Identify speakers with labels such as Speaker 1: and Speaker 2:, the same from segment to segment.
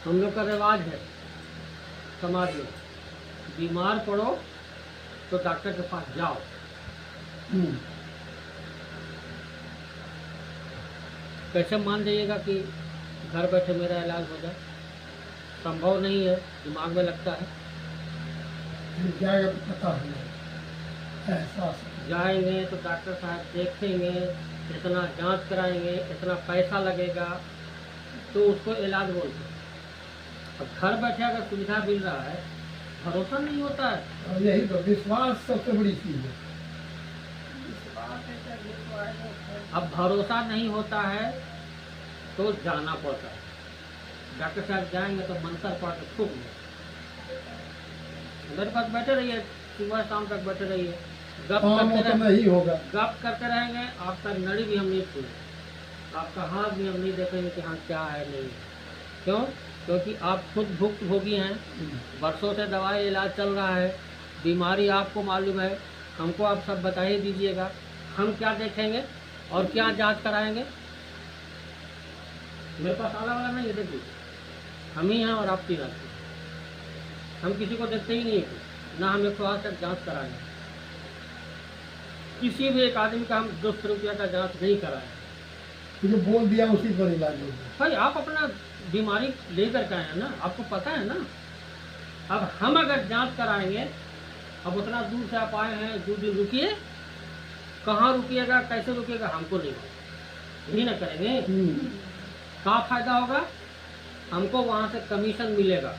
Speaker 1: हम लोग का रिवाज है समाज में, बीमार पड़ो तो डॉक्टर के पास जाओ। कैसे मान जाइएगा कि घर बैठे मेरा इलाज हो जाए? संभव नहीं है, दिमाग में लगता है।
Speaker 2: जाएगा तो पता है, एहसास
Speaker 1: जाएंगे तो डॉक्टर साहब देखेंगे, इतना जांच कराएंगे, इतना पैसा लगेगा, तो उसको इलाज बोलते हैं। अब घर बैठे अगर सुविधा मिल रहा है, भरोसा नहीं होता है।
Speaker 2: और यही तो विश्वास सबसे बड़ी चीज है।
Speaker 1: अब भरोसा नहीं होता है तो जाना पड़ता है। डॉक्टर साहब जाएंगे तो मंत्र पढ़ के खूब मेरे पास बैठे रहिए, सुबह शाम तक बैठे रहिए, गप करते
Speaker 2: नहीं होगा,
Speaker 1: गप करते रहेंगे। आपका नड़ी भी हम नहीं छूएंगे, आपका हाथ भी हम नहीं देखेंगे कि हाँ क्या है नहीं। क्यों? क्योंकि आप खुद भुक्तभोगी हैं, वर्षों से दवाई इलाज चल रहा है, बीमारी आपको मालूम है, हमको आप सब बता ही दीजिएगा। हम क्या देखेंगे और क्या जांच कराएंगे? मेरे पास आला वाला नहीं है, देखिए हम ही हैं और आप 3 आदमी। हम किसी को देखते ही नहीं है, ना हम 108 तक जांच कराएंगे। किसी भी एक आदमी का हम 200 रुपया का जांच नहीं कराएं।
Speaker 2: जो बोल दिया उसी पर इलाज होगा।
Speaker 1: भाई आप अपना बीमारी लेकर के आए हैं ना, आपको पता है ना। अब हम अगर जांच कराएंगे, अब उतना दूर से आप आए हैं, 2 दिन रुकिए, कहाँ रुकिएगा, कैसे रुकिएगा, हमको नहीं मालूम, यही ना करेंगे। क्या फायदा होगा? हमको वहाँ से कमीशन मिलेगा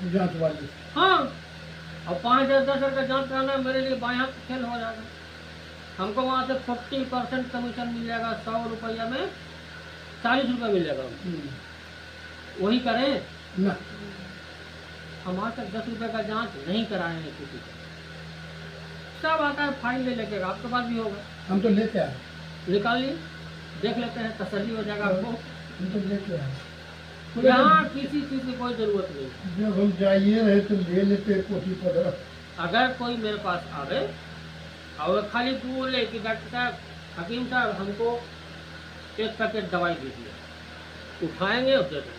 Speaker 2: जांच वाले।
Speaker 1: हाँ, और 5,000-10,000 का जांच कराना मेरे लिए बाएं हाथ खेल हो जाएगा। हमको वहाँ से 40% कमीशन मिल जाएगा, 100 रुपया में 40 रुपया मिल जाएगा। वही करें
Speaker 2: ना,
Speaker 1: हम आज तक 10 रुपये का जांच नहीं कराए हैं किसी को। सब आता है फाइल ले लेके, आपके पास भी होगा,
Speaker 2: हम तो लेके आए,
Speaker 1: निकाल लिए, देख लेते हैं, तसल्ली हो जाएगा आपको।
Speaker 2: हम तो लेके आए।
Speaker 1: यहाँ किसी चीज़ की कोई ज़रूरत नहीं।
Speaker 2: जब हम जाइए रहे तो ले लेते कोठी पर।
Speaker 1: अगर कोई मेरे पास आवे और खाली बोले कि डॉक्टर साहब, हकीम साहब, हमको 1 पैकेट दवाई दीजिए, उठाएंगे और दे देंगे।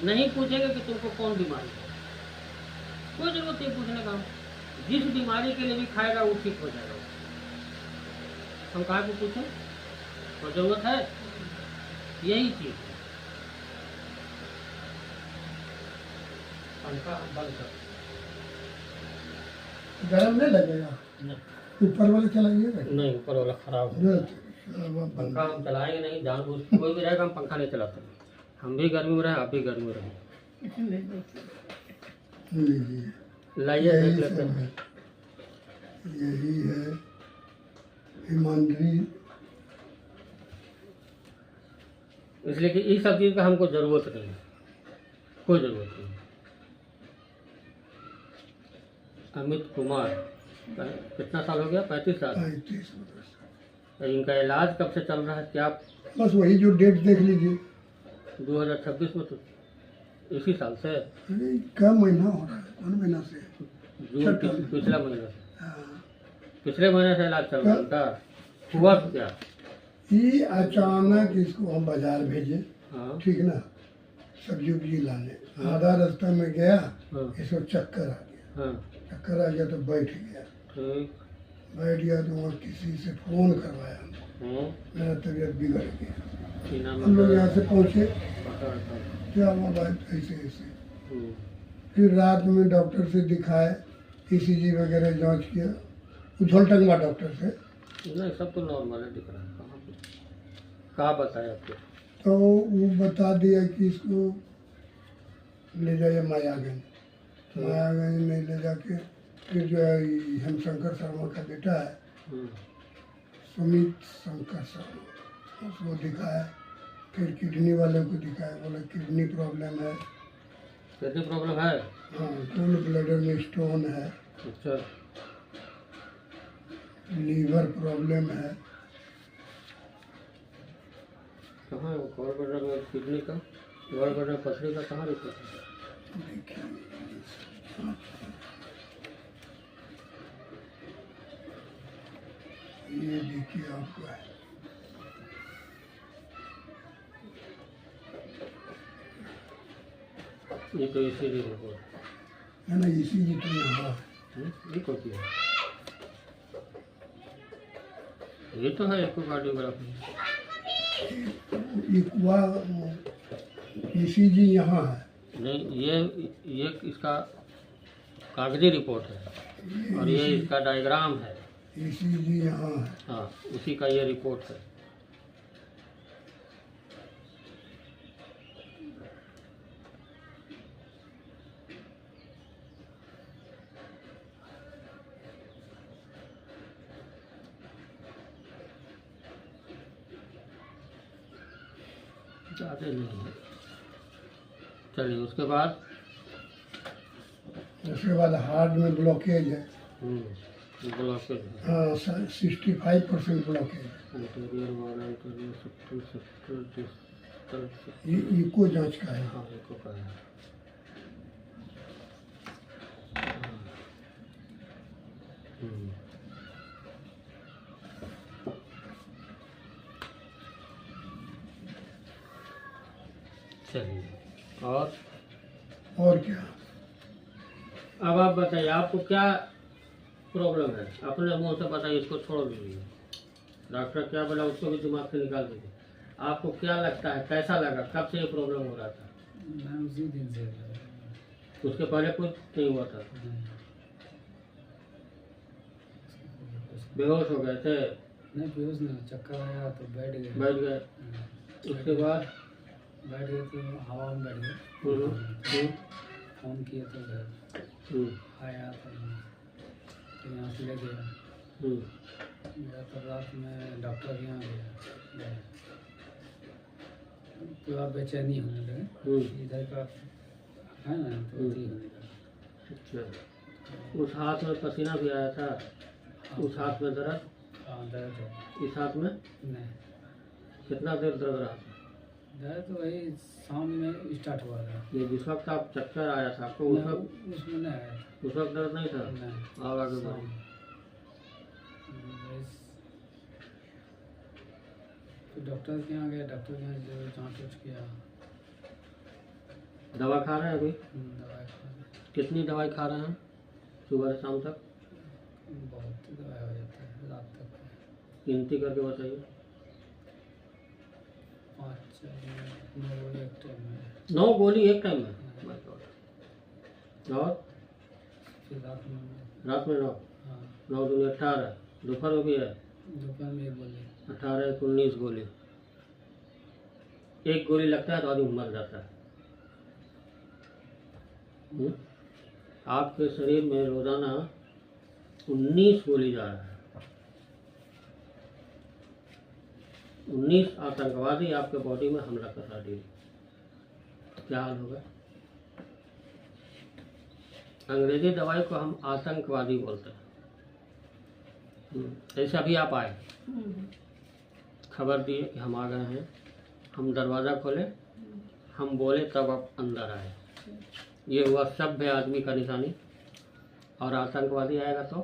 Speaker 1: नहीं पूछेंगे कि तुमको कौन बीमारी है, कोई जरूरत नहीं पूछने का। जिस बीमारी के लिए भी खाएगा वो ठीक हो जाएगा। हम कहाँ को पूछें? कोई जरूरत है? यही चीज़ है। पंखा बंद कर।
Speaker 2: गरम नहीं लगेगा? ऊपर वाले चलाइएगा?
Speaker 1: नहीं, ऊपर वाला खराब है। पंखा हम चलाएंगे नहीं, जानबूझ कोई भी रहेगा हम पंखा नहीं चलाते। हम भी गर्मी में रहे, आप भी गर्मी में रहे। लाइए देख लेते हैं।
Speaker 2: यही है ईमानदारी।
Speaker 1: इसलिए कि इस सब चीज़ का हमको ज़रूरत नहीं है, कोई ज़रूरत नहीं। अमित कुमार, कितना साल हो गया? 35 साल।
Speaker 2: 35 वर्ष।
Speaker 1: इनका इलाज कब से चल रहा है क्या?
Speaker 2: बस वही जो डेट देख लीजिए,
Speaker 1: 2026 में, तो इसी साल से।
Speaker 2: क्या महीना हो रहा है? कौन महीना से?
Speaker 1: जून, पिछला महीना से।
Speaker 2: हाँ।
Speaker 1: पिछले महीने से इलाज चल रहा है इनका। हुआ क्या?
Speaker 2: ये अचानक इसको हम बाजार भेजे,
Speaker 1: हाँ,
Speaker 2: ठीक ना, सब्जी उब्जी लाने। आधा रास्ता में गया, इसको चक्कर आ गया।
Speaker 1: हाँ,
Speaker 2: चक्कर आ गया तो बैठ गया।
Speaker 1: ठीक।
Speaker 2: बैठ गया तो वहाँ किसी से फोन करवाया हमको, मेरा तबीयत बिगड़ गया। हम लोग यहाँ से पहुँचे, क्या हुआ भाई, ऐसे ऐसे। फिर रात में डॉक्टर से दिखाए, ECG वगैरह जांच किया, उछलटंगवा डॉक्टर से।
Speaker 1: नहीं, सब तो नॉर्मल है, दिख रहा है। कहाँ बताया आपको?
Speaker 2: तो वो बता दिया कि इसको ले जाइए मायागंज। मायागंज में ले जाके फिर जो है हेमशंकर शर्मा का बेटा है, सुमित शंकर शर्मा, उसको दिखाया। फिर किडनी वाले को दिखाया, बोला किडनी प्रॉब्लम है।
Speaker 1: किडनी प्रॉब्लम है?
Speaker 2: हाँ, गॉल ब्लैडर में स्टोन है।
Speaker 1: अच्छा।
Speaker 2: लीवर प्रॉब्लम है।
Speaker 1: कहाँ है वो गॉल ब्लैडर में किडनी का? गॉल ब्लैडर में पथरी का कहाँ रिपोर्ट है?
Speaker 2: ये देखिए आपका है।
Speaker 1: ये तो इसीलिए रिपोर्ट
Speaker 2: है ना, ECG तो यहाँ है।
Speaker 1: ये कौन सी है? ये तो है इकोकार्डियोग्राफी।
Speaker 2: इक्वा ECG यहाँ है।
Speaker 1: नहीं, ये इसका कागजी रिपोर्ट है और ये इसका डायग्राम है।
Speaker 2: ECG यहाँ है।
Speaker 1: हाँ, उसी का ये रिपोर्ट है। ज़्यादा नहीं है। चलिए उसके बाद
Speaker 2: हार्ट में ब्लॉकेज है।
Speaker 1: ब्लॉकेज है।
Speaker 2: हाँ, 65% ब्लॉकेज है।
Speaker 1: इंटीरियर वाला इंटीरियर सेप्टल डिस्टल।
Speaker 2: ये इको जांच का है।
Speaker 1: हाँ, इको का है। चलिए और
Speaker 2: क्या?
Speaker 1: अब आप बताइए, आपको क्या प्रॉब्लम है? अपने मुंह से बताइए, इसको छोड़ दीजिए। डॉक्टर क्या बोला उसको भी दिमाग से निकाल दीजिए। आपको क्या लगता है, कैसा लगा, कब से ये प्रॉब्लम हो रहा था?
Speaker 3: मैं उसी दिन से
Speaker 1: उसके पहले कुछ नहीं हुआ था? बेहोश हो गए थे?
Speaker 3: नहीं, बेहोश नहीं, चक्कर आया तो बैठ गए।
Speaker 1: उसके बाद
Speaker 3: बैठ गए तो हवा में बैठ गए। फोन किए तो गए। आया तो यहाँ से ले गया। गया तो रात में डॉक्टर के यहाँ गया। पूरा बेचैनी होने लगे। इधर का है ना, तो होने लगा।
Speaker 1: अच्छा, उस हाथ में पसीना भी आया था? उस हाथ में दर्द?
Speaker 3: हाँ, दर्द है।
Speaker 1: इस हाथ में
Speaker 3: नहीं।
Speaker 1: कितना देर दर्द रहा था?
Speaker 3: दर्द तो वही शाम में स्टार्ट हुआ था।
Speaker 1: ये जिस वक्त आप चक्कर आया था आपको, उस वक्त
Speaker 3: उसमें नहीं आया।
Speaker 1: उस वक्त दर्द नहीं था?
Speaker 3: नहीं।
Speaker 1: आप आगे बढ़िए।
Speaker 3: तो डॉक्टर के यहाँ गया, डॉक्टर के यहाँ जो जाँच उच किया।
Speaker 1: दवा खा रहे हैं अभी?
Speaker 3: दवाई खा रहे।
Speaker 1: कितनी दवाई खा रहे हैं सुबह से शाम तक?
Speaker 3: बहुत दवाई हो जाता है रात तक।
Speaker 1: गिनती करके बताइए।
Speaker 3: 5 9 एक टाइम में।
Speaker 1: 9 गोली एक टाइम में? और
Speaker 3: फिर रात में
Speaker 1: 9?
Speaker 3: हाँ।
Speaker 1: 9 दूनी 18। दोपहर में भी है?
Speaker 3: दोपहर में 1 गोली।
Speaker 1: 18 19 गोली। एक गोली लगता है तो आदमी मर जाता है। आपके शरीर में रोजाना 19 गोली जा रहा है। 19 आतंकवादी आपके बॉडी में हमला कर रहा है। क्या हाल होगा? अंग्रेजी दवाई को हम आतंकवादी बोलते हैं। ऐसे अभी आप आए, खबर दिए कि हम आ गए हैं, हम दरवाज़ा खोले, हम बोले तब आप अंदर आए। ये हुआ सभ्य आदमी का निशानी। और आतंकवादी आएगा तो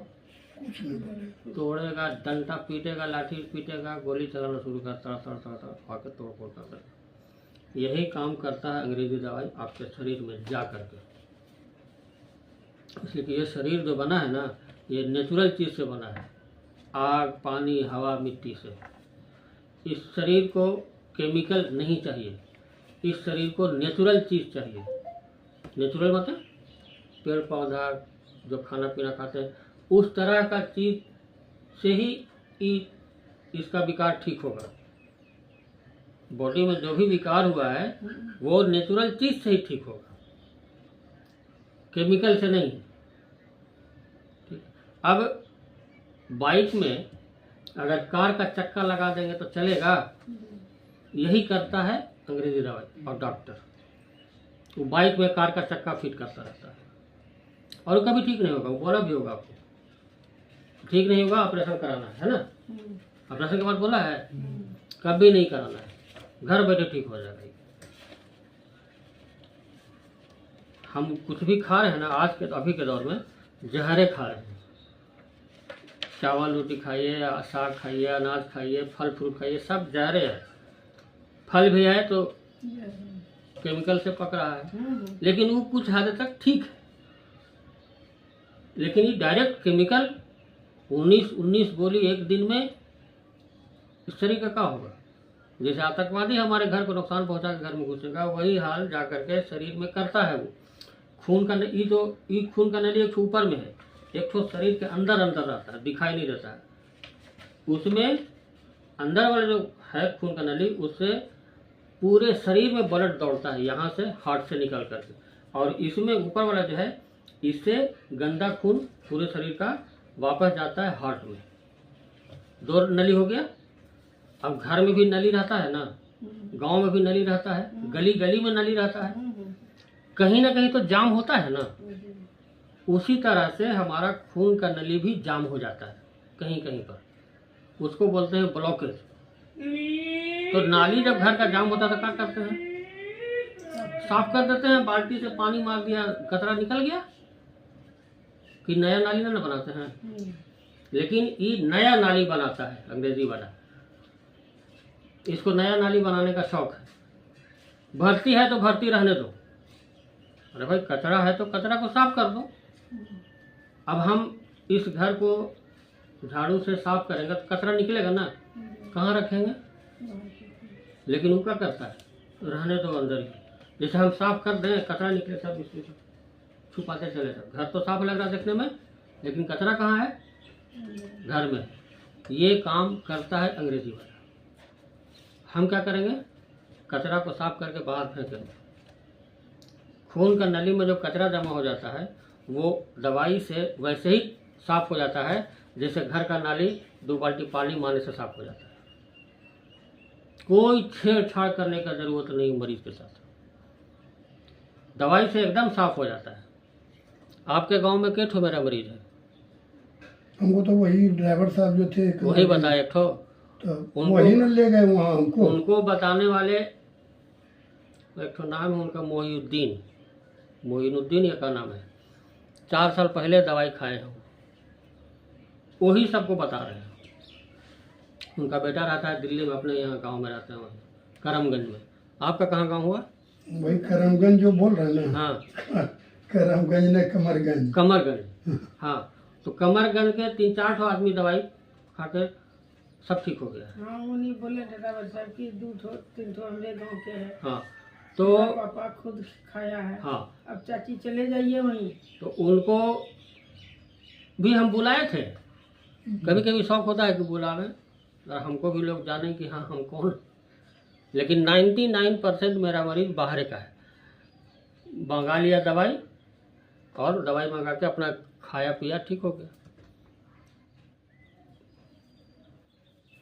Speaker 2: कुछ नहीं बोले।
Speaker 1: तोड़ेगा, डंडा पीटेगा, लाठी पीटेगा, गोली चलाना शुरू करता आके तोड़ फोड़ करता। यही काम करता है अंग्रेजी दवाई आपके शरीर में जा करके। इसलिए कि ये शरीर जो बना है ना, ये नेचुरल चीज़ से बना है। आग, पानी, हवा, मिट्टी से। इस शरीर को केमिकल नहीं चाहिए, इस शरीर को नेचुरल चीज़ चाहिए। नेचुरल मतलब पेड़ पौधा जो खाना पीना खाते हैं, उस तरह का चीज़ से ही इसका विकार ठीक होगा। बॉडी में जो भी विकार हुआ है वो नेचुरल चीज़ से ही ठीक होगा, केमिकल से नहीं। ठीक। अब बाइक में अगर कार का चक्का लगा देंगे तो चलेगा? यही करता है अंग्रेजी दवाई और डॉक्टर। वो बाइक में कार का चक्का फिट करता रहता है और कभी ठीक नहीं होगा। वो बोला भी होगा आपको ठीक नहीं होगा, ऑपरेशन कराना है ना? ऑपरेशन के बाद बोला है कभी नहीं कराना है, घर बैठे ठीक हो जाएगा। हम कुछ भी खा रहे हैं ना, आज के अभी के दौर में जहरे खा रहे हैं। चावल रोटी खाइए, साग खाइए, अनाज खाइए, फल फ्रूट खाइए, सब जहरे है। फल भी है तो केमिकल से पक रहा है, लेकिन वो कुछ हद तक ठीक है। लेकिन ये डायरेक्ट केमिकल 19 गोली एक दिन में, इस तरीके का होगा। जैसे आतंकवादी हमारे घर को नुकसान पहुंचा के घर में घुसेगा, वही हाल जा करके शरीर में करता है वो। खून का खून का नली एक ऊपर में है, एक तो शरीर के अंदर रहता है, दिखाई नहीं देता है। उसमें अंदर वाला जो है खून का नली, उससे पूरे शरीर में ब्लड दौड़ता है, यहाँ से हार्ट से निकल करके। और इसमें ऊपर वाला जो है, इससे गंदा खून पूरे शरीर का वापस जाता है हार्ट में। 2 नली हो गया। अब घर में भी नली रहता है ना, गांव में भी नली रहता है, गली गली में नली रहता है, कहीं ना कहीं तो जाम होता है ना। उसी तरह से हमारा खून का नली भी जाम हो जाता है कहीं कहीं पर, उसको बोलते हैं ब्लॉकेज। तो नाली जब घर का जाम होता है तो क्या करते हैं, साफ कर देते हैं, बाल्टी से पानी मार दिया, कचरा निकल गया, कि नया नाली ना बनाते हैं। लेकिन ये नया नाली बनाता है अंग्रेजी वाला, इसको नया नाली बनाने का शौक है। भर्ती है तो भर्ती रहने दो, अरे भाई कचरा है तो कचरा को साफ कर दो। अब हम इस घर को झाड़ू से साफ करेंगे तो कचरा निकलेगा ना, कहाँ रखेंगे। लेकिन वो क्या करता है, रहने दो अंदर ही। जैसे हम साफ कर दें, कचरा निकले सब इसमें छुपाते चले सब। घर तो साफ लग रहा देखने में, लेकिन कचरा कहाँ है, घर में। ये काम करता है अंग्रेजी वाला। हम क्या करेंगे, कचरा को साफ करके बाहर फेंकेंगे। खून का नली में जो कचरा जमा हो जाता है, वो दवाई से वैसे ही साफ हो जाता है जैसे घर का नाली 2 बाल्टी पानी मारने से साफ हो जाता है। कोई छेड़छाड़ करने का जरूरत नहीं मरीज के साथ, दवाई से एकदम साफ हो जाता है। आपके गांव में कितने मेरा मरीज है?
Speaker 2: हमको तो वही ड्राइवर साहब जो थे
Speaker 1: वही बताए, एक ठो
Speaker 2: तो वही न ले गए वहाँ हमको।
Speaker 1: उनको बताने वाले एक ठो नाम है उनका, मोइनुद्दीन या का नाम है। 4 साल पहले दवाई खाए हैं, वही सबको बता रहे हैं। उनका बेटा रहता है दिल्ली में, अपने यहाँ गांव में रहते हैं, वहीं करमगंज में। आपका कहाँ गांव हुआ?
Speaker 2: वही करमगंज जो बोल रहे हैं ना।
Speaker 1: हाँ,
Speaker 2: करमगंज ने
Speaker 1: कमरगंज। हाँ, तो कमरगंज के 3-4 ठो आदमी दवाई खा के सब ठीक हो गया।
Speaker 4: हाँ, उन्हीं बोले ड्राइवर साहब की 2-3 ठो हमरे गाँव के हैं।
Speaker 1: हाँ, तो
Speaker 4: पापा खुद खाया है।
Speaker 1: हाँ,
Speaker 4: अब चाची चले जाइए वहीं।
Speaker 1: तो उनको भी हम बुलाए थे। कभी कभी शौक होता है कि बुलावे, और हमको भी लोग जाने कि हाँ हम कौन। लेकिन 99% मेरा मरीज बाहर का है। मंगा लिया दवाई, और दवाई मंगा के अपना खाया पिया, ठीक हो गया।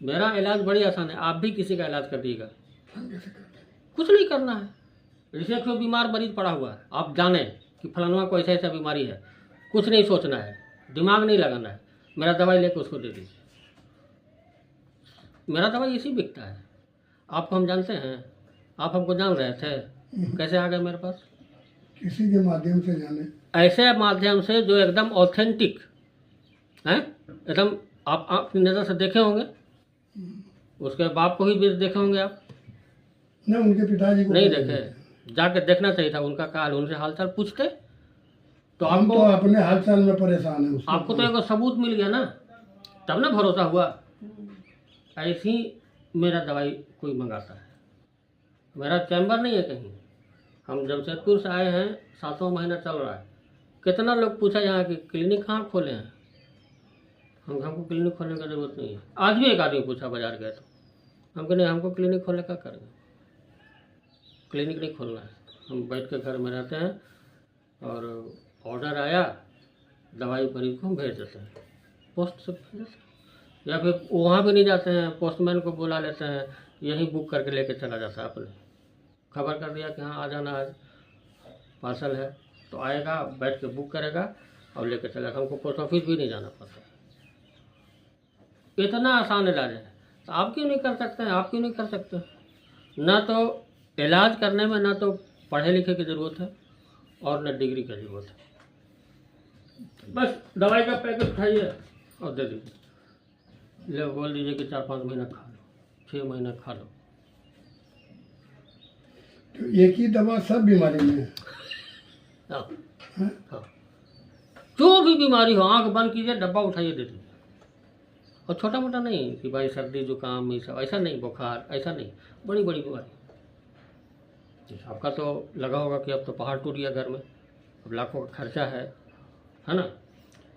Speaker 1: मेरा इलाज बड़ी आसान है, आप भी किसी का इलाज कर दीजिएगा, कुछ नहीं करना है। जैसे कोई बीमार मरीज पड़ा हुआ है, आप जाने कि फलाना को ऐसा ऐसा बीमारी है, कुछ नहीं सोचना है, दिमाग नहीं लगाना है, मेरा दवाई लेकर उसको दे दीजिए। मेरा दवाई इसी बिकता है। आपको हम जानते हैं, आप हमको जान रहे थे, कैसे आ गए मेरे पास?
Speaker 2: किसी के माध्यम से जाने,
Speaker 1: ऐसे माध्यम से जो एकदम ऑथेंटिक हैं, एकदम आप आपकी नज़र से देखे होंगे। उसके बाप को भी देखे होंगे आप?
Speaker 2: न उनके पिताजी को
Speaker 1: नहीं देखे, जाके देखना चाहिए था उनका का हाल, उनसे हालचाल पूछते तो
Speaker 2: हम
Speaker 1: आपको
Speaker 2: तो अपने हालचाल में परेशान है।
Speaker 1: आपको तो एक सबूत मिल गया ना, तब ना भरोसा हुआ। ऐसी मेरा दवाई कोई मंगाता है, मेरा चैम्बर नहीं है कहीं। हम जमशेदपुर से आए हैं, 7वां महीना चल रहा है। कितना लोग पूछा यहाँ कि क्लिनिक कहाँ खोले हैं, हमको क्लिनिक खोलने की ज़रूरत नहीं है। आज भी एक आदमी पूछा बाजार गए तो हम कहे नहीं, हमको क्लिनिक खोलने का करेंगे, क्लिनिक नहीं खोलना है। हम बैठ के घर में रहते हैं, और ऑर्डर आया, दवाई मरीज को हम भेज देते हैं, पोस्ट से भेज देते हैं। या फिर वहाँ भी नहीं जाते हैं, पोस्टमैन को बुला लेते हैं, यहीं बुक करके लेके चला जाता है। अपने खबर कर दिया कि हाँ आ जाना, आज पार्सल है, तो आएगा, बैठ के बुक करेगा और लेके चलेगा। हमको पोस्ट ऑफिस भी नहीं जाना पड़ता। इतना आसान इलाज है, तो आप क्यों नहीं कर सकते हैं? आप क्यों नहीं कर सकते? ना तो इलाज करने में ना तो पढ़े लिखे की ज़रूरत है, और न डिग्री की ज़रूरत है। बस दवाई का पैकेट उठाइए और दे दीजिए, ले बोल दीजिए कि 4-5 महीना खा लो, 6 महीना खा लो,
Speaker 2: तो एक ही दवा सब बीमारी में है।
Speaker 1: हाँ
Speaker 2: हैं?
Speaker 1: हाँ, जो भी बीमारी हो आंख बंद कीजिए, डब्बा उठाइए दे दीजिए। और छोटा मोटा नहीं कि भाई सर्दी जुकाम ये सब, ऐसा नहीं, बुखार ऐसा नहीं, बड़ी बड़ी बीमारी। आपका तो लगा होगा कि अब तो पहाड़ टूट गया घर में, अब लाखों का खर्चा है ना।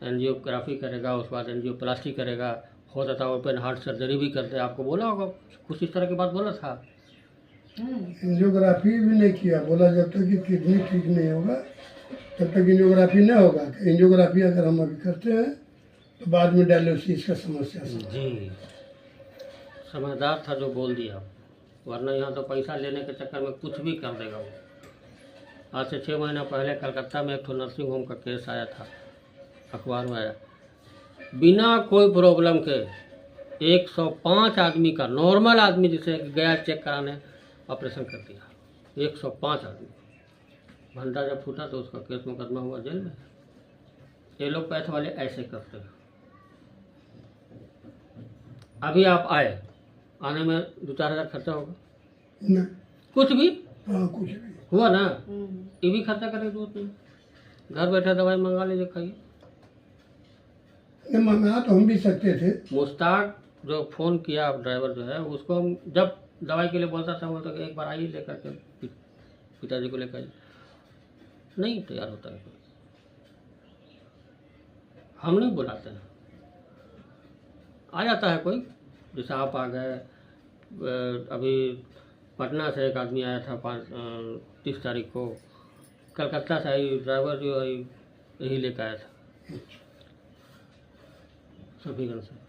Speaker 1: एंजियोग्राफी करेगा, उसके बाद एंजियोप्लास्टी करेगा, हो जाता है ओपन हार्ट सर्जरी भी करते हैं। आपको बोला होगा कुछ इस तरह की बात बोला था।
Speaker 2: एंजियोग्राफी भी नहीं किया, बोला जब तक कि किडनी ठीक नहीं होगा तब तक एंजियोग्राफी नहीं होगा। एंजियोग्राफी अगर हम अभी करते हैं तो बाद में डायलिसिस का समस्या से।
Speaker 1: जी, समझदार था जो बोल दिया, वरना यहाँ तो पैसा लेने के चक्कर में कुछ भी कर देगा वो। आज से 6 महीना पहले कलकत्ता में एक तो नर्सिंग होम का केस आया था, अखबार में आया, बिना कोई प्रॉब्लम के 105 आदमी का, नॉर्मल आदमी जिसे गया चेक कराने, ऑपरेशन कर दिया। 105 आदमी, भंडा जब फूटा तो उसका केस मुकदमा हुआ, जेल में। एलोपैथ वाले ऐसे करते हैं। अभी आप आए, आने में 2-4 हज़ार खर्चा होगा,
Speaker 2: नहीं,
Speaker 1: कुछ भी
Speaker 2: हाँ कुछ भी
Speaker 1: हुआ ना, ये भी खर्चा करने की जरूरत नहीं, घर बैठे दवाई मंगा लीजिए, खाइए।
Speaker 2: नहीं, मंगा तो हम भी सकते थे।
Speaker 1: मुश्ताक जो फ़ोन किया ड्राइवर जो है, उसको हम जब दवाई के लिए बोलता था, बोलता कि एक बार आइए लेकर के पिताजी को लेकर, नहीं तैयार होता है कोई। हम नहीं बुलाते हैं, आ जाता है कोई, जैसे आप आ गए। अभी पटना से एक आदमी आया था 30 तारीख को, कलकत्ता से आई, ड्राइवर जो है यही लेकर आया था सफीगंज से।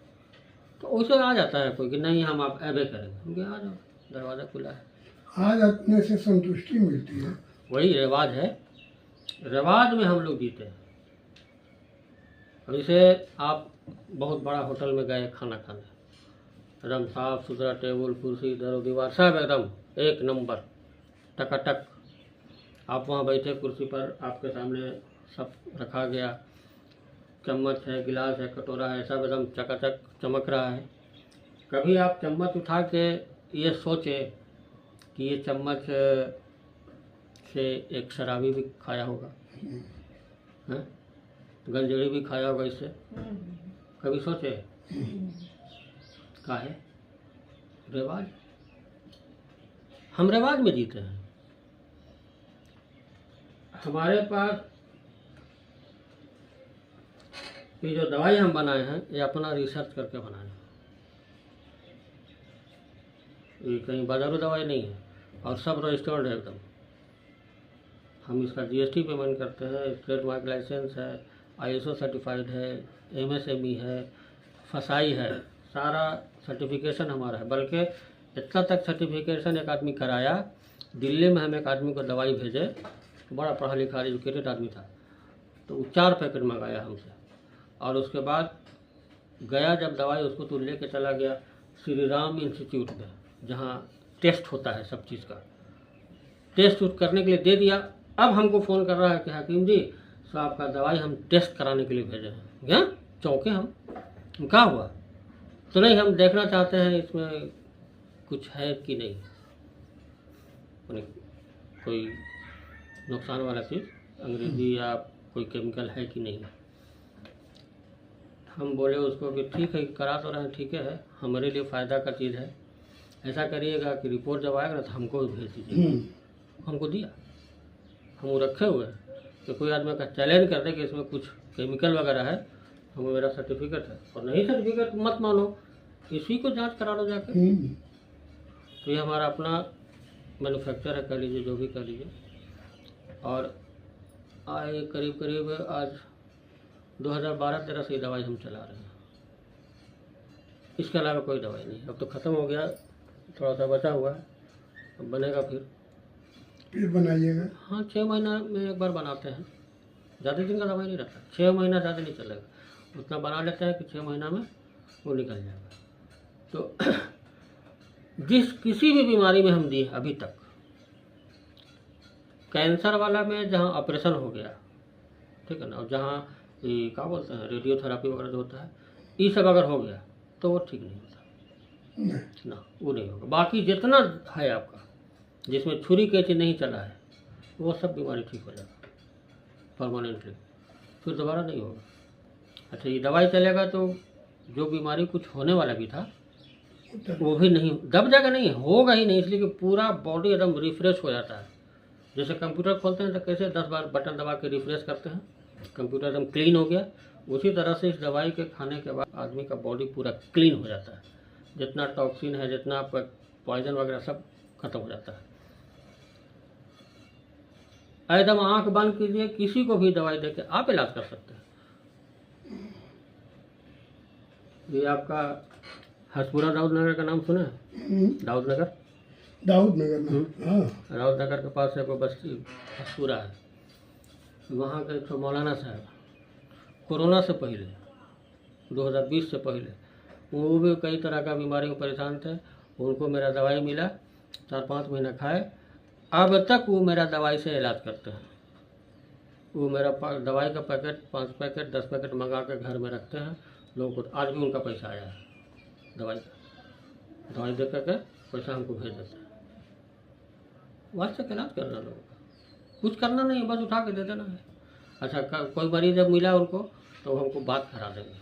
Speaker 1: तो उसे आ जाता है कोई कि नहीं हम आप ऐबे करेंगे, क्योंकि आ जाओ, दरवाज़ा खुला है।
Speaker 2: आज अपने से संतुष्टि मिलती है।
Speaker 1: वही रिवाज है, रिवाज में हम लोग जीते हैं। अब इसे आप बहुत बड़ा होटल में गए खाना खाने, एकदम साफ सुथरा टेबल कुर्सी दरो दीवार सब एकदम एक नंबर टकाटक, आप वहाँ बैठे कुर्सी पर, आपके सामने सब रखा गया, चम्मच है, गिलास है, कटोरा है, सब एकदम चकाचक चमक रहा है। कभी आप चम्मच उठा के ये सोचे कि ये चम्मच से एक शराबी भी खाया होगा, हैं, गंजेड़ी भी खाया होगा इससे, कभी सोचे? का है रिवाज, हम रिवाज में जीते हैं। हमारे पास ये जो दवाई हम बनाए हैं, ये अपना रिसर्च करके बनाए हैं, ये कहीं बाजारू दवाई नहीं है, और सब रजिस्टर्ड है एकदम। हम इसका जीएसटी पेमेंट करते हैं, स्टेट मार्क लाइसेंस है, आईएसओ सर्टिफाइड है, एमएसएमई है, फसाई है, सारा सर्टिफिकेशन हमारा है। बल्कि इतना तक सर्टिफिकेशन एक आदमी कराया, दिल्ली में हम एक आदमी को दवाई भेजे, बड़ा पढ़ा लिखा एजुकेटेड आदमी था, तो वो 4 पैकेट मंगाया हमसे, और उसके बाद गया जब दवाई उसको तो लेके चला गया श्री राम इंस्टीट्यूट में, जहाँ टेस्ट होता है सब चीज़ का, टेस्ट करने के लिए दे दिया। अब हमको फ़ोन कर रहा है कि हकीम जी साहब का दवाई हम टेस्ट कराने के लिए भेजे हैं। क्या चौंके हम, क्या हुआ? तो नहीं, हम देखना चाहते हैं इसमें कुछ है कि नहीं, कोई नुकसान वाला चीज़, अंग्रेजी या कोई केमिकल है कि नहीं। हम बोले उसको कि ठीक है, करा तो रहे हैं, ठीक है, हमारे लिए फ़ायदा का चीज़ है, ऐसा करिएगा कि रिपोर्ट जब आएगा ना तो हमको भी भेज दीजिए। हमको दिया, हम वो रखे हुए हैं कि कोई आदमी का चैलेंज कर दे कि इसमें कुछ केमिकल वगैरह है, हमें मेरा सर्टिफिकेट है, और नहीं सर्टिफिकेट मत मानो, इसी को जांच करा लो जाकर। तो ये हमारा अपना मैन्युफैक्चर है, कह लीजिए, जो भी कह लीजिए। और आए करीब करीब आज 2012-13 से ये दवाई हम चला रहे हैं, इसके अलावा कोई दवाई नहीं। अब तो ख़त्म हो गया, थोड़ा सा बचा हुआ है, अब बनेगा फिर
Speaker 2: बनाइएगा।
Speaker 1: हाँ, 6 महीना में एक बार बनाते हैं, ज़्यादा दिन का दवाई नहीं रहता, 6 महीना ज़्यादा नहीं चलेगा, उतना बना लेते हैं कि 6 महीना में वो निकल जाएगा। तो जिस किसी भी बीमारी में हम दिए अभी तक, कैंसर वाला में जहाँ ऑपरेशन हो गया, ठीक है ना, और जहाँ ये क्या बोलते हैं रेडियोथेरापी वगैरह जो होता है, ये सब अगर हो गया तो वो ठीक नहीं होता ना, वो नहीं होगा। बाकी जितना है आपका जिसमें छुरी कैंची नहीं चला है, वो सब बीमारी ठीक हो जाता है परमानेंटली, फिर दोबारा नहीं होगा। अच्छा, ये दवाई चलेगा तो जो बीमारी कुछ होने वाला भी था वो भी नहीं दब जाएगा, नहीं होगा ही नहीं, इसलिए कि पूरा बॉडी एकदम रिफ्रेश हो जाता है। जैसे कंप्यूटर खोलते हैं तो कैसे 10 बार बटन दबा के रिफ्रेश करते हैं, कंप्यूटर एकदम क्लीन हो गया, उसी तरह से इस दवाई के खाने के बाद आदमी का बॉडी पूरा क्लीन हो जाता है। जितना टॉक्सिन है, जितना आपका पॉइजन वगैरह सब खत्म हो जाता है। एकदम आंख बंद कीजिए, किसी को भी दवाई देके आप इलाज कर सकते हैं। ये आपका हसपुरा दाऊद नगर का नाम सुना है? दाऊद नगर
Speaker 2: में हाँ।
Speaker 1: दाऊद नगर के पास है कोई बस्ती हसपुरा है, वहाँ के एक मौलाना साहब कोरोना से पहले 2020 से पहले वो भी कई तरह का बीमारी में परेशान थे। उनको मेरा दवाई मिला, 4-5 महीना खाए, अब तक वो मेरा दवाई से इलाज करते हैं। वो मेरा दवाई का पैकेट 5 पैकेट 10 पैकेट मंगा के घर में रखते हैं लोगों को। आज भी उनका पैसा आया है दवाई का, दवाई दे करके पैसा हमको भेज देते हैं। वास्तव का इलाज करना लोगों का, कुछ करना नहीं है, बस उठा के दे देना है। अच्छा, कोई मरीज जब मिला उनको तो हमको बात करा देंगे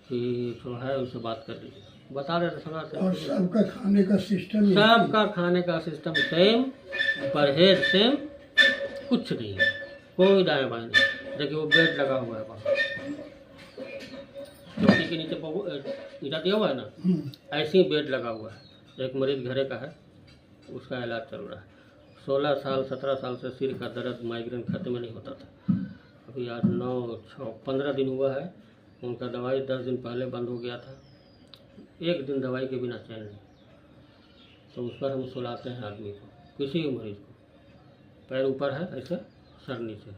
Speaker 1: कि जो है उससे बात कर लीजिए, बता देते सुनाते।
Speaker 2: और सबका खाने का सिस्टम
Speaker 1: सेम, परहेज सेम, कुछ नहीं है, कोई दाएं बाएं नहीं। देखिए वो बेड लगा हुआ है वहाँ, चौकी के नीचे ईटा दिया हुआ है ना, ऐसे ही बेड लगा हुआ है। एक मरीज घरे का है, उसका इलाज चल रहा है। 16 साल 17 साल से सिर का दर्द माइग्रेन खत्म नहीं होता था, अभी आज 15 दिन हुआ है। उनका दवाई 10 दिन पहले बंद हो गया था, एक दिन दवाई के बिना चैन नहीं। तो उस पर हम सुलाते हैं आदमी को, किसी भी मरीज को, पैर ऊपर है ऐसे सर नीचे,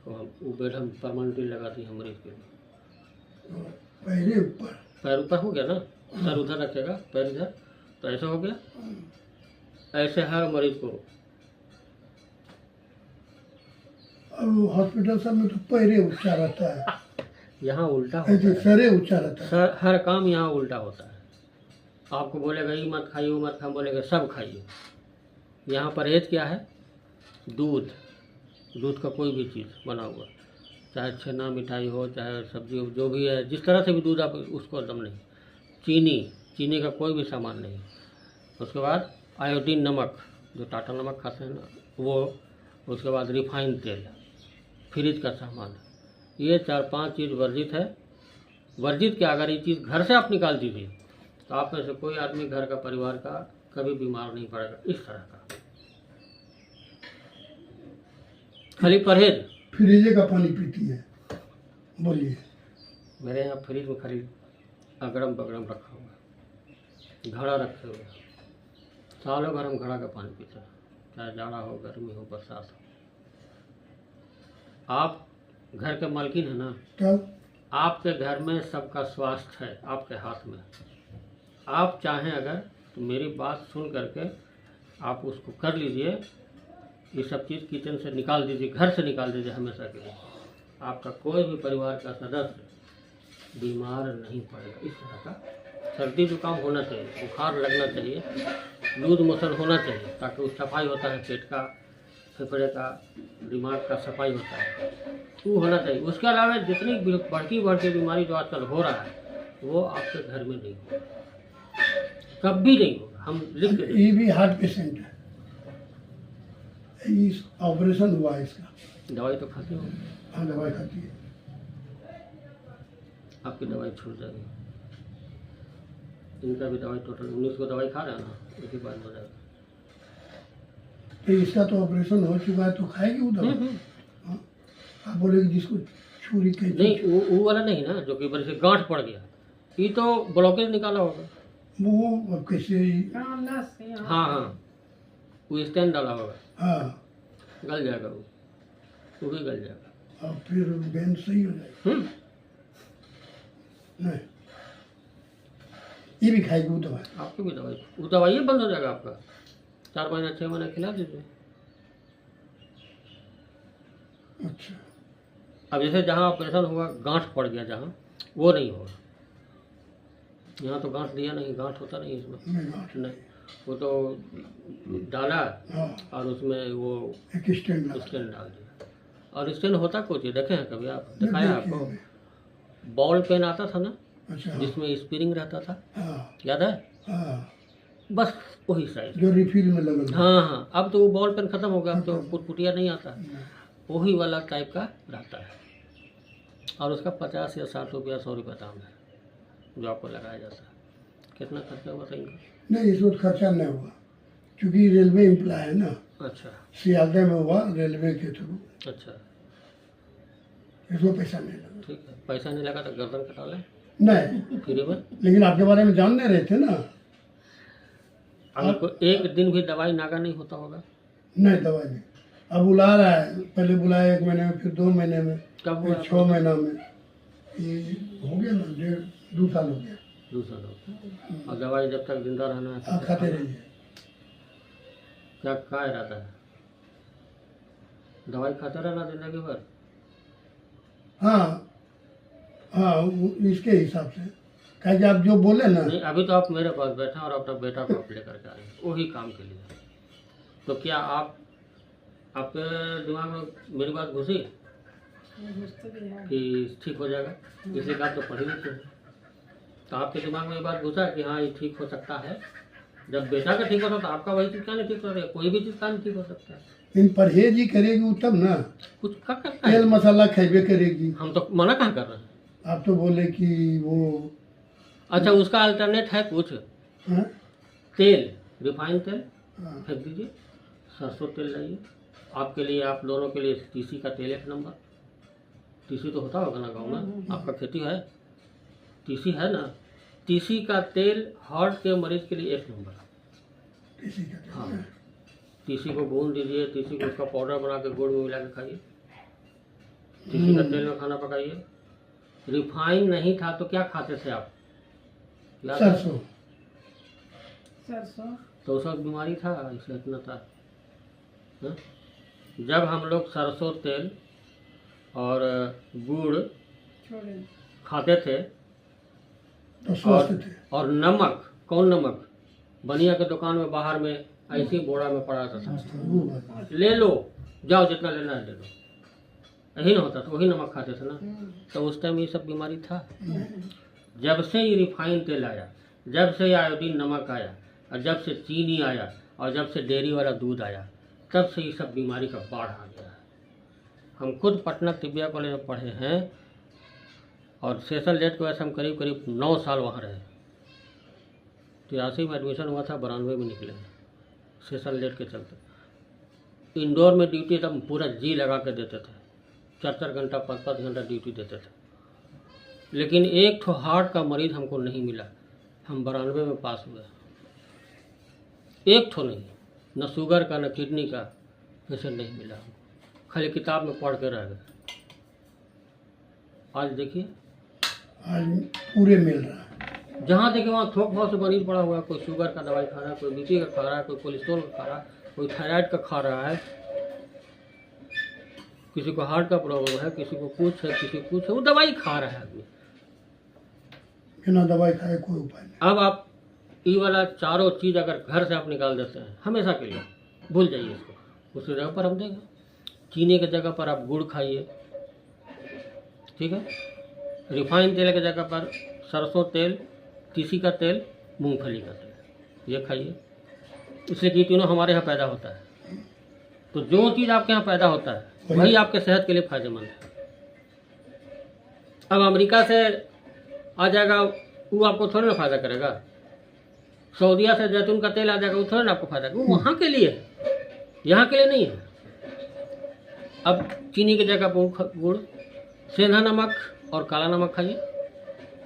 Speaker 1: तो हम वो बेड हम परमानेंटली लगा दी हैं मरीज के लिए। पैर ऊपर हो गया ना, सर उधर रखेगा, पैर इधर, तो ऐसा हो गया। ऐसे हर मरीज को।
Speaker 2: हॉस्पिटल सब में तो पैरे ऊंचा रहता है,
Speaker 1: यहाँ उल्टा होता है,
Speaker 2: सरे ऊंचा रहता है।
Speaker 1: हर काम यहाँ उल्टा होता है। आपको बोलेगा ये मत खाइए, वो मत खाइए, बोलेगा सब खाइए। यहाँ परहेज क्या है? दूध का कोई भी चीज़ बना हुआ, चाहे छेना मिठाई हो, चाहे सब्जी हो, जो भी है, जिस तरह से भी दूध आप उसको एकदम नहीं। चीनी का कोई भी सामान नहीं। उसके बाद आयोडीन नमक, जो टाटा नमक खाते हैं ना वो, उसके बाद रिफाइंड तेल, फ्रिज का सामान, ये 4-5 चीज़ वर्जित है। वर्जित क्या, अगर ये चीज़ घर से आप निकाल दीजिए तो आप में से कोई आदमी घर का परिवार का कभी बीमार नहीं पड़ेगा। इस तरह का खाली परहेज।
Speaker 2: फ्रिज का पानी पीती है, बोलिए।
Speaker 1: मेरे यहाँ फ्रिज में खाली अगड़म बगड़म रखा हुआ है, घड़ा रखे हुए, सालों भर हम घड़ा का पानी पीते हैं, चाहे जाड़ा हो, गर्मी हो, बरसात हो। आप घर के मालकिन है ना,
Speaker 2: तब
Speaker 1: आपके घर में सबका स्वास्थ्य है आपके हाथ में। आप चाहें अगर तो मेरी बात सुन करके आप उसको कर लीजिए। ये सब चीज़ किचन से निकाल दीजिए, घर से निकाल दीजिए हमेशा के लिए। आपका कोई भी परिवार का सदस्य बीमार नहीं पड़ेगा। इस तरह का सर्दी जुकाम होना चाहिए, बुखार लगना चाहिए, लूज मोशन होना चाहिए, ताकि उस सफाई होता है पेट का, फेफड़े का, दिमाग का सफाई होता है, वो होना चाहिए। उसके अलावा जितनी बढ़ती बीमारी जो आजकल हो रहा है वो आपके घर में नहीं होगा, कभी नहीं होगा। हम लिख के
Speaker 2: ये भी हार्ट पेशेंट है, इस ऑपरेशन हुआ है इसका।
Speaker 1: दवाई तो खाती हो?
Speaker 2: हाँ, दवाई खाती है।
Speaker 1: आपकी दवाई छूट जाएगी। इनका भी दवाई टोटल 19 को दवाई खा रहे हैं ना, एक ही बार हो जाएगा।
Speaker 2: तो इसका तो ऑपरेशन हो चुका है, तो खाएगी वो दवा? हाँ? आप बोले कि जिसको छुरी के
Speaker 1: नहीं, वो वाला नहीं ना, जो कि बड़े से गांठ पड़ गया, ये तो ब्लॉकेज निकाला होगा
Speaker 2: वो कैसे?
Speaker 1: हाँ, वो स्टैंड डाला होगा,
Speaker 2: हाँ,
Speaker 1: गल जाएगा, वो भी गल जाएगा
Speaker 2: और फिर बेन सही हो जाएगा। नहीं, ये भी खाएगी वो दवाई?
Speaker 1: आपकी भी दवाई, वो दवाई बंद हो जाएगा आपका। 4 महीना 6 महीना खिला दीजिए।
Speaker 2: अच्छा।
Speaker 1: अब जैसे जहाँ ऑपरेशन हुआ, गांठ पड़ गया जहाँ, वो नहीं होगा। यहाँ तो गांठ दिया नहीं, गांठ होता नहीं इसमें,
Speaker 2: नहीं, गांठ
Speaker 1: नहीं। वो तो डाला
Speaker 2: हाँ
Speaker 1: और उसमें वो
Speaker 2: एक स्टैंड लगा।
Speaker 1: स्टैंड डाल दिया। और स्टैंड होता कुछ है, देखे हैं कभी आप?
Speaker 2: नहीं,
Speaker 1: दिखाया
Speaker 2: देखिए
Speaker 1: आपको?
Speaker 2: नहीं।
Speaker 1: बॉल पेन आता था ना,
Speaker 2: अच्छा
Speaker 1: जिसमें स्प्रिंग रहता था,
Speaker 2: हाँ
Speaker 1: याद है?
Speaker 2: हाँ,
Speaker 1: बस वही साइज।
Speaker 2: जो रिफिल में लगल।
Speaker 1: हाँ हाँ, अब तो वो बॉल पेन खत्म हो गया, अब तो
Speaker 2: खत्म।
Speaker 1: पुटपुटिया नहीं आता, वही वाला टाइप का रहता है। और उसका 50 या 60 रुपया 100 रुपया दाम है, जो आपको लगाया जाता है। कितना खर्चा हुआ था इनका?
Speaker 2: नहीं, इसमें खर्चा नहीं हुआ, क्योंकि रेलवे एम्प्लॉय है ना,
Speaker 1: अच्छा
Speaker 2: सियालदह में हुआ रेलवे के थ्रू,
Speaker 1: अच्छा,
Speaker 2: इसमें पैसा नहीं लगा।
Speaker 1: ठीक है। पैसा नहीं लगा तो गर्दन कटा लें
Speaker 2: नहीं,
Speaker 1: फ्री में।
Speaker 2: लेकिन आपके बारे में जान नहीं रहे थे ना।
Speaker 1: आपको एक दिन भी दवाई नागा नहीं होता होगा?
Speaker 2: नहीं, दवाई नहीं। अब बुला रहा है, पहले बुलाया 1 महीने में, फिर 2 महीने में,
Speaker 1: कब
Speaker 2: फिर
Speaker 1: हुआ?
Speaker 2: 6 महीना में। ये हो गया ना, 1.5-2 साल हो गया।
Speaker 1: दूसरा लोग। और दवाई जब तक जिंदा रहना है
Speaker 2: हाँ,
Speaker 1: तब
Speaker 2: खाते
Speaker 1: तक
Speaker 2: रहिए।
Speaker 1: क्या इरादा है? दवाई खाते रहना जिंदगी भर?
Speaker 2: हाँ हाँ, इसके हिसाब से, क्या कि आप जो बोले ना।
Speaker 1: नहीं, अभी तो आप मेरे पास बैठे हैं और अपना बेटा को आप लेकर के आए हैं वही काम के लिए। तो क्या आपके दिमाग में मेरी बात घुसी
Speaker 4: घुसते भी है।
Speaker 1: कि ठीक हो जाएगा? इसी बात तो पढ़ी लिखी है, तो आपके दिमाग में ये बात घुसा कि हाँ ये ठीक हो सकता है। जब बेटा का ठीक होता तो आपका वही चीज़ क्या नहीं ठीक हो रहा है? कोई भी चीज़ का नहीं ठीक हो सकता है।
Speaker 2: इन परहेज ही करेगी वो तब ना,
Speaker 1: कुछ क्या करता है?
Speaker 2: तेल मसाला खाइबे करेगी।
Speaker 1: हम तो मना कहाँ कर रहे हैं।
Speaker 2: आप तो बोले कि वो
Speaker 1: अच्छा, उसका अल्टरनेट है कुछ?
Speaker 2: हाँ?
Speaker 1: तेल, रिफाइंड तेल
Speaker 2: हाँ,
Speaker 1: फेंक दीजिए, सरसों तेल लाइए। आपके लिए, आप दोनों के लिए तीसी का तेल 1 नंबर। तीसी तो होता होगा ना गाँव में, आपका खेती है, तीसी है ना? तीसी का तेल हार्ट के मरीज के लिए 1 नंबर।
Speaker 2: इसी का तेल।
Speaker 1: हाँ, तीसी को भून दीजिए, तीसी को उसका पाउडर बना के गुड़ में मिला के खाइए। तीसी का तेल में खाना पकाइए। रिफाइन नहीं था तो क्या खाते थे आप? याद है?
Speaker 2: सरसों।
Speaker 4: सरसों
Speaker 1: तो सब बीमारी था, इसलिए इतना था। हाँ? जब हम लोग सरसों तेल और गुड़
Speaker 4: छोड़े।
Speaker 1: खाते थे
Speaker 2: तो स्वस्थ थे।
Speaker 1: और नमक, कौन नमक? बनिया के दुकान में बाहर में ऐसी बोरा में पड़ा था,
Speaker 2: वो बात।
Speaker 1: ले लो, जाओ जितना लेना है ले लो, यही ना होता था, वही नमक खाते थे ना। तो उस टाइम ये सब बीमारी था। जब से ये रिफाइन तेल आया, जब से आयोडीन नमक आया, और जब से चीनी आया, और जब से डेयरी वाला दूध आया, तब से ये सब बीमारी का बाढ़ आ गया है। हम खुद पटना तिब्बिया कॉलेज में पढ़े हैं और सेशन लेट के वैसे हम करीब करीब 9 साल वहाँ रहे। 83 में एडमिशन हुआ था, 92 में निकले हैं सेशन लेट के चलते। इंडोर में ड्यूटी एकदम पूरा जी लगा के देते थे, 4-4 घंटा 5-5 घंटा ड्यूटी देते थे। लेकिन एक तो हार्ट का मरीज हमको नहीं मिला। हम 92 में पास हुए, एक तो नहीं, न शुगर का न किडनी का पेशेंट नहीं मिला हमको, खाली किताब में पढ़ के रह गए। आज देखिए,
Speaker 2: आज पूरे मिल रहा है।
Speaker 1: जहाँ देखे वहाँ थोक भाव से मरीज पड़ा हुआ है। कोई शुगर का दवाई खा रहा है, कोई बीपी का खा रहा है, कोई कोलेस्ट्रॉल का खा रहा है, कोई थायराइड का खा रहा है, किसी को हार्ट का प्रॉब्लम है, किसी को कुछ है, किसी को कुछ है, वो दवाई खा रहा है आदमी।
Speaker 2: बिना दवाई खाए कोई उपाय नहीं।
Speaker 1: अब आप ये वाला चारों चीज़ अगर घर से आप निकाल देते हैं हमेशा के लिए, भूल जाइए इसको। उस जगह पर हम देंगे, चीनी की जगह पर आप गुड़ खाइए, ठीक है? रिफाइंड तेल की जगह पर सरसों तेल, तीसी का तेल, मूंगफली का तेल, ये खाइए। इसलिए कि तीनों हमारे यहाँ पैदा होता है। तो जो चीज़ आपके यहाँ पैदा होता है वही आपके सेहत के लिए फायदेमंद है। अब अमेरिका से आ जाएगा, वो आपको थोड़ा ना फायदा करेगा। सऊदीया से जैतून का तेल आ जाएगा, वो थोड़ा ना आपको फायदा करेगा, वो वहाँ के लिए है, यहाँ के लिए नहीं है। अब चीनी की जगह पर गुड़, सेंधा नमक और काला नमक खाइए,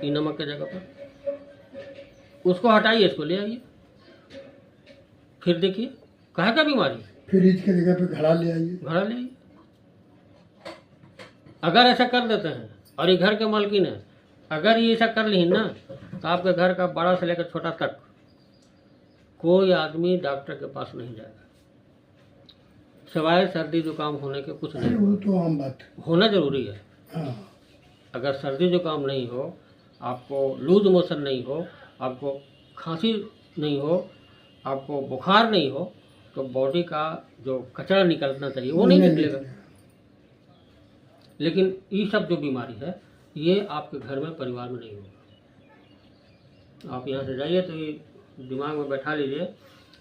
Speaker 1: ये नमक की जगह पर उसको हटाइए, इसको ले आइए, फिर देखिए कहाँ का बीमारी।
Speaker 2: फ्रिज की जगह पे घड़ा ले आइए।
Speaker 1: घड़ा ले आइए। अगर ऐसा कर देते हैं, और ये घर के मालकिन है, अगर ये ऐसा कर ली ना, तो आपके घर का बड़ा से लेकर छोटा तक कोई आदमी डॉक्टर के पास नहीं जाएगा, सिवाय सर्दी जुकाम होने के कुछ
Speaker 2: अरे
Speaker 1: नहीं।
Speaker 2: वो तो आम बात है।
Speaker 1: होना जरूरी है।
Speaker 2: हाँ,
Speaker 1: अगर सर्दी जुकाम नहीं हो, आपको लूज मोशन नहीं हो, आपको खांसी नहीं हो, आपको बुखार नहीं हो तो बॉडी का जो कचरा निकलना चाहिए वो नहीं निकलेगा। लेकिन ये सब जो बीमारी है ये आपके घर में परिवार में नहीं होगा। आप यहाँ से जाइए तो ये दिमाग में बैठा लीजिए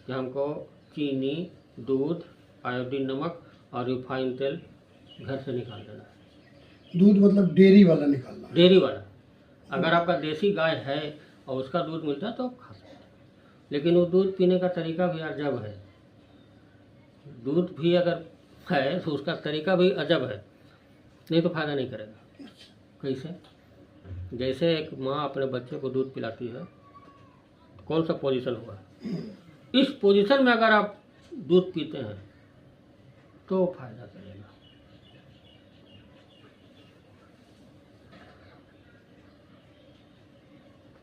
Speaker 1: कि हमको चीनी, दूध, आयोडीन नमक और रिफाइन तेल घर से निकाल देना है।
Speaker 2: दूध मतलब डेयरी वाला निकालना है।
Speaker 1: डेयरी वाला। अगर आपका देसी गाय है और उसका दूध मिलता है तो आप खा सकते हैं, लेकिन वो दूध पीने का तरीका भी अजब है। दूध भी अगर है तो उसका तरीका भी अजब है, नहीं तो फायदा नहीं करेगा। कैसे? जैसे एक माँ अपने बच्चे को दूध पिलाती है, कौन सा पोजीशन हुआ, इस पोजीशन में अगर आप दूध पीते हैं तो फायदा करेगा।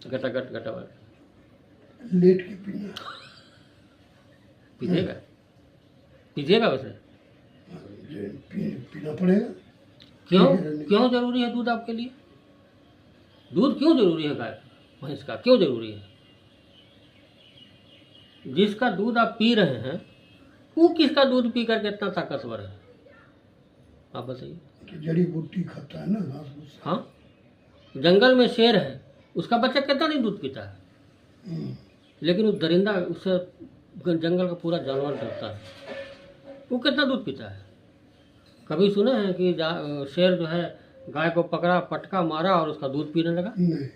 Speaker 1: गटागट गटागट
Speaker 2: लेट के पीना।
Speaker 1: पीजिएगा, पीजिएगा वैसे।
Speaker 2: पीना पड़ेगा।
Speaker 1: क्यों क्यों जरूरी है दूध आपके लिए? दूध क्यों जरूरी है गाय भैंस का, क्यों जरूरी है? जिसका दूध आप पी रहे हैं वो किसका दूध पी करके इतना ताकतवर है, आप बताइए।
Speaker 2: तो जड़ी बूटी खाता है ना, घास फूस।
Speaker 1: हाँ, जंगल में शेर है, उसका बच्चा कितना नहीं दूध पीता है, लेकिन वो दरिंदा, उससे जंगल का पूरा जानवर डरता है, वो कितना दूध पीता है। कभी सुने हैं कि शेर जो है गाय को पकड़ा, पटका मारा और उसका दूध पीने लगा?
Speaker 2: नहीं।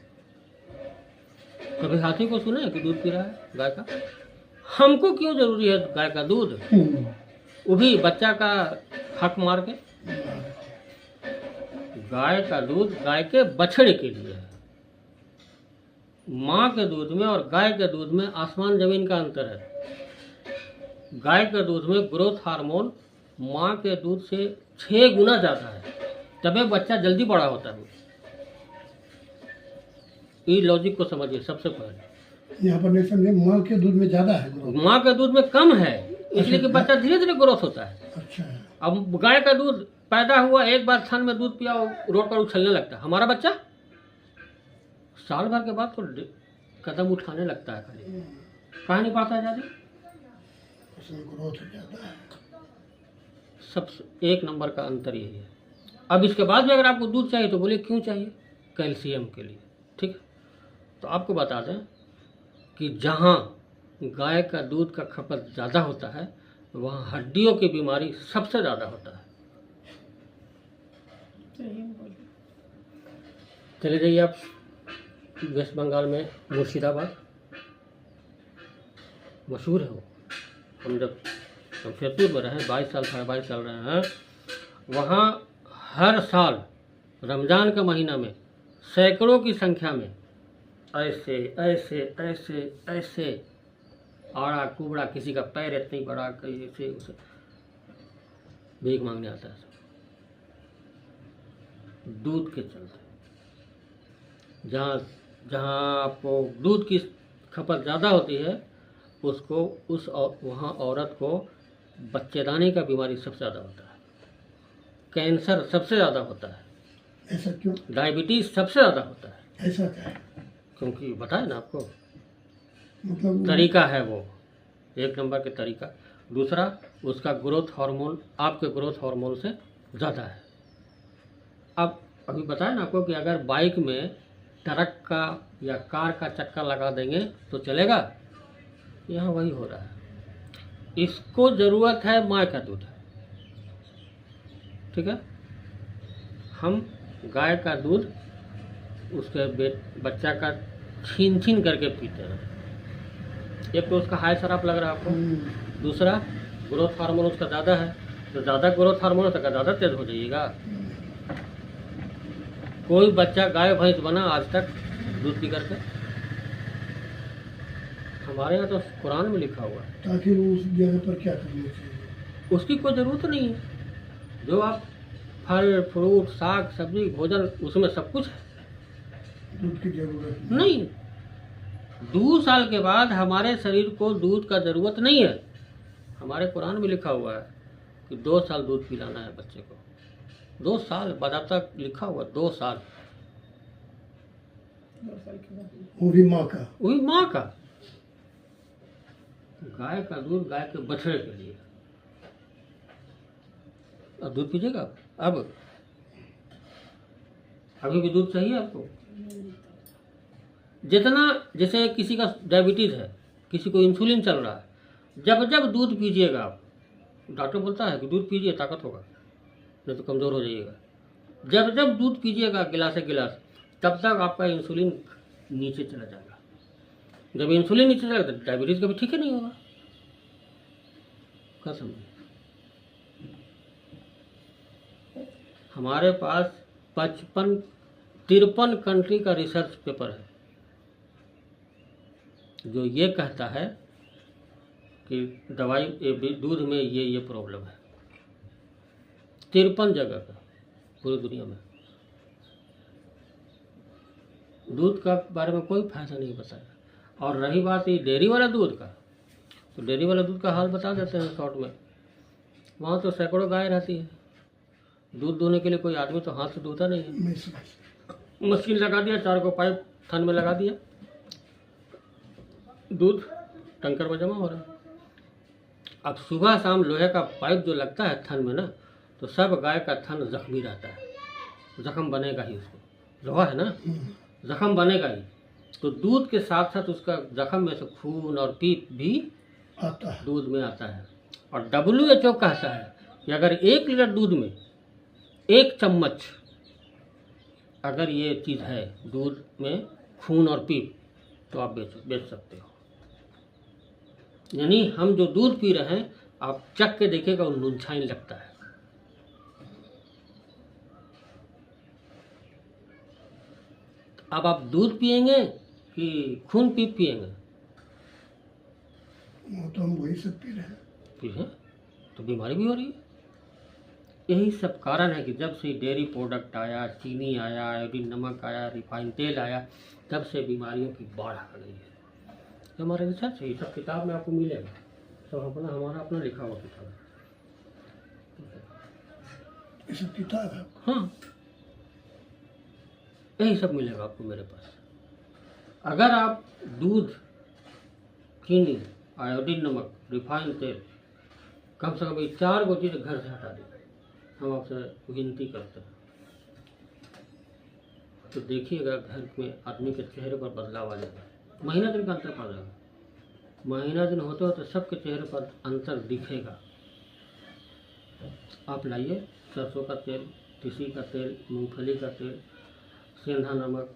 Speaker 1: कभी हाथी को सुने हैं कि दूध पी रहा है गाय का? हमको क्यों जरूरी है गाय का दूध, वो भी बच्चा का हक मार के? गाय का दूध गाय के बछड़े के लिए है। माँ के दूध में और गाय के दूध में आसमान जमीन का अंतर है। गाय के दूध में ग्रोथ हार्मोन माँ के दूध से 6 गुना ज़्यादा है, तबे बच्चा जल्दी बड़ा होता है। ये लॉजिक को समझिए सबसे पहले।
Speaker 2: यहाँ पर नहीं समझे, माँ के दूध में ज़्यादा है ग्रोथ।
Speaker 1: माँ के दूध में कम है, इसलिए कि बच्चा धीरे धीरे ग्रोथ होता है।
Speaker 2: अच्छा है।
Speaker 1: अब गाय का दूध पैदा हुआ, एक बार थन में दूध पिया, रोड पर उछलने लगता है। हमारा बच्चा साल भर के बाद तो कदम उठाने लगता है, खाली कहाँ नहीं पाता है ज़्यादा,
Speaker 2: उसमें ग्रोथ हो जाता है।
Speaker 1: सब एक नंबर का अंतर यही है। अब इसके बाद भी अगर आपको दूध चाहिए तो बोलिए क्यों चाहिए? कैल्शियम के लिए। ठीक है, तो आपको बता दें कि जहाँ गाय का दूध का खपत ज़्यादा होता है वहाँ हड्डियों की बीमारी सबसे ज़्यादा होता है। चले जाइए आप वेस्ट बंगाल में मुर्शिदाबाद, मशहूर है वो। हम जब जमशेदपुर में रहे, 22 साल 22 साल रहे हैं, वहाँ हर साल रमज़ान के महीना में सैकड़ों की संख्या में ऐसे ऐसे ऐसे ऐसे आड़ा कुबड़ा, किसी का पैर इतनी बड़ा, कैसे उसे भीख मांगने आता है दूध के चलते। जहाँ जहाँ आपको दूध की खपत ज़्यादा होती है उसको वहाँ औरत को बच्चेदानी का बीमारी सबसे ज़्यादा होता है, कैंसर सबसे ज़्यादा होता है,
Speaker 2: ऐसा क्यों?
Speaker 1: डायबिटीज़ सबसे ज़्यादा होता है।
Speaker 2: ऐसा क्या है?
Speaker 1: क्योंकि बताए ना आपको,
Speaker 2: मतलब
Speaker 1: तरीका है वो, एक नंबर के तरीका। दूसरा, उसका ग्रोथ हार्मोन आपके ग्रोथ हार्मोन से ज़्यादा है। अब अभी बताया ना आपको कि अगर बाइक में ट्रक का या कार का चक्का लगा देंगे तो चलेगा, यहाँ वही हो रहा है। इसको ज़रूरत है माँ का दूध, ठीक है। हम गाय का दूध उसके बच्चा का छीन छीन करके पीते हैं। एक तो उसका हाई शराब लग रहा है आपको, दूसरा ग्रोथ हार्मोन उसका ज़्यादा है, तो ज़्यादा ग्रोथ हार्मोन उसका ज़्यादा तेज हो जाइएगा। कोई बच्चा गाय भैंस बना आज तक दूध पी करके? हमारे यहाँ तो कुरान में लिखा हुआ है।
Speaker 2: ताकि वो उस जगह पर क्या करना चाहिए?
Speaker 1: उसकी कोई ज़रूरत नहीं है। जो आप फल फ्रूट साग सब्जी भोजन, उसमें सब कुछ है,
Speaker 2: दूध की जरूरत
Speaker 1: नहीं। 2 साल के बाद हमारे शरीर को दूध का ज़रूरत नहीं है। हमारे कुरान में लिखा हुआ है कि 2 साल दूध पिलाना है बच्चे को। 2 साल बाज़ाब्ता लिखा हुआ, 2 साल।
Speaker 4: 2 साल के बाद
Speaker 2: वो भी माँ का।
Speaker 1: वही माँ का गाय का दूध गाय के बछड़े के लिए। अब दूध पीजिएगा आप? अब अभी भी दूध चाहिए आपको? जितना, जैसे किसी का डायबिटीज है, किसी को इंसुलिन चल रहा है, जब जब दूध पीजिएगा आप, डॉक्टर बोलता है कि दूध पीजिए ताकत होगा, नहीं तो कमज़ोर हो जाइएगा। जब जब दूध पीजिएगा गिलास गिलास, तब तक आपका इंसुलिन नीचे चला जाएगा। जब इंसुलिन नीचे चला तो डायबिटीज कभी ठीक ही नहीं होगा। क्या समझे? हमारे पास 53 कंट्री का रिसर्च पेपर है जो ये कहता है कि दवाई दूध में ये प्रॉब्लम है। 53 जगह का पूरी दुनिया में। दूध का बारे में कोई फायदा नहीं बताया। और रही बात ये डेयरी वाला दूध का, तो डेयरी वाला दूध का हाल बता देते हैं शॉर्ट में। वहाँ तो सैकड़ों गाय रहती है, दूध दोने के लिए कोई आदमी तो हाथ से दूधा नहीं है। मशीन लगा दिया, 4 को पाइप थन में लगा दिया, दूध टंकर में जमा हो रहा है। अब सुबह शाम लोहे का पाइप जो लगता है थन में ना, तो सब गाय का थन जख्मी रहता है, जख्म बनेगा ही उसको, लोहा है ना, जख्म बनेगा ही। तो दूध के साथ साथ उसका जख्म में से खून और पीप भी
Speaker 2: आता है,
Speaker 1: दूध में आता है। और WHO कहता है कि अगर 1 लीटर दूध में 1 चम्मच अगर ये चीज़ है दूध में, खून और पीप, तो आप बेच सकते हो। यानी हम जो दूध पी रहे हैं, आप चख के देखिएगा वो नूनछाइन लगता है। अब आप दूध पिएंगे कि खून पीप पिएंगे?
Speaker 2: वो तो हम वही सब पी रहे हैं।
Speaker 1: पिए तो बीमारी भी हो रही है। यही सब कारण है कि जब से डेयरी प्रोडक्ट आया, चीनी आया, आयोडीन नमक आया, रिफाइन तेल आया, तब से बीमारियों की बाढ़ आ गई है। हमारे रिसर्च है, ये सब किताब में आपको मिलेगा, सब हमारा अपना लिखा हुआ किताब है।
Speaker 2: ये सब किताब है।
Speaker 1: हाँ, यही सब मिलेगा आपको मेरे पास। अगर आप दूध, चीनी, आयोडीन नमक, रिफाइन तेल, कम से कम ये 4 चीज़ घर से हटा दें, हम आपसे विनती करते हैं, तो देखिएगा घर में आदमी के चेहरे पर बदलाव आ जाएगा। महीना दिन का अंतर पड़ जाएगा। महीना दिन होते होते सबके चेहरे पर अंतर दिखेगा। आप लाइए सरसों का तेल, तिसी का तेल, मूंगफली का तेल, सेंधा नमक,